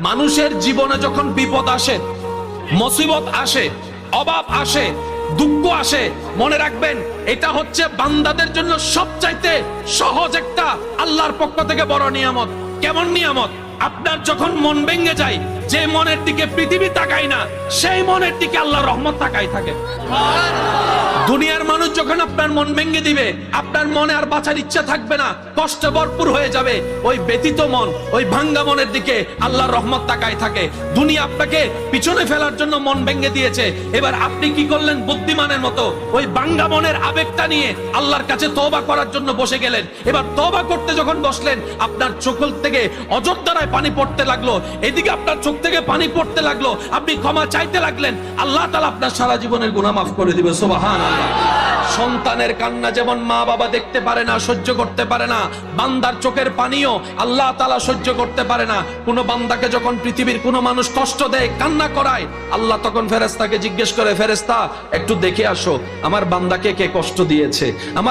মানুষের জীবনে যখন বিপদ আসে, মুসিবত আসে, অভাব আসে, দুঃখ আসে, মনে রাখবেন এটা হচ্ছে বান্দাদের জন্য সবচাইতে সহজ একটা আল্লাহর পক্ষ থেকে বড় নিয়ামত। কেমন নিয়ামত? আপনার যখন মন ভেঙে যায়, যে মনের দিকে পৃথিবী তাকায় না, সেই মনের দিকে আল্লাহর রহমত তাকায় থাকে। দুনিয়ার মানুষ যখন আপনার মন ভেঙে দিবে, আপনার মনে আর বাঁচার ইচ্ছা থাকবে না, কষ্ট ভরপুর হয়ে যাবে, ওই ব্যথিত মন, ওই ভাঙ্গা মনের দিকে আল্লাহর রহমত তাকায় থাকে। দুনিয়া আপনাকে পিছনে ফেলার জন্য মন ভেঙে দিয়েছে, এবার আপনি কি করলেন? বুদ্ধিমানের মতো ওই ভাঙ্গা মনের আবেগটা নিয়ে আল্লাহর কাছে তওবা করার জন্য বসে গেলেন। এবার তওবা করতে যখন বসলেন, আপনার চোখ থেকে অজরধারায় পানি পড়তে লাগলো, এদিকে আপনার চোখ থেকে পানি পড়তে লাগলো, আপনি ক্ষমা চাইতে লাগলেন, আল্লাহ তাআলা আপনার সারা জীবনের গুনাহ মাফ করে দিবে। সুবহানাল্লাহ। সন্তানের কান্না যেমন মা বাবা দেখতে পারে না, সহ্য করতে পারে না, বান্দার চোখের পানিও আল্লাহ তাআলা সহ্য করতে পারে না। কোন বান্দাকে যখন পৃথিবীর কোন মানুষ কষ্ট দেয়, কান্না করায়, আল্লাহ তখন ফেরেশতাকে জিজ্ঞেস করে, ফেরেশতা একটু দেখে আসো আমার বান্দাকে কে কষ্ট দিয়েছে। আমার